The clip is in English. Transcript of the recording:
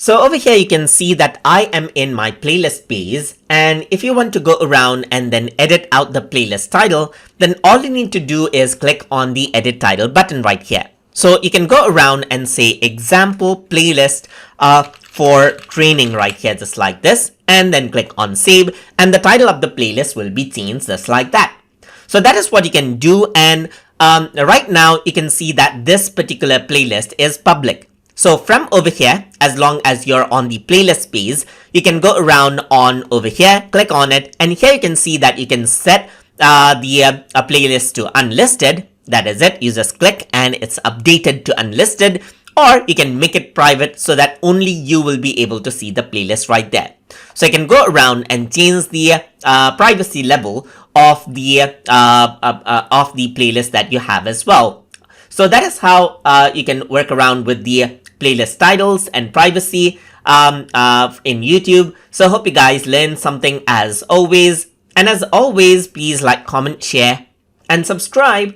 So over here you can see that I am in my playlist page, and if you want to go around and then edit out the playlist title, then all you need to do is click on the edit title button right here. So you can go around and say example playlist for training right here, just like this, and then click on save, and the title of the playlist will be changed just like that. So that is what you can do, and right now you can see that this particular playlist is public. So from over here, as long as you're on the playlist page, you can go around on over here, click on it, and here you can see that you can set the playlist to unlisted. That is it. You just click and it's updated to unlisted, or you can make it private so that only you will be able to see the playlist right there. So you can go around and change the privacy level of the playlist that you have as well. So that is how you can work around with the playlist titles and privacy in YouTube. So hope you guys learned something as always. And as always, please like, comment, share, and subscribe.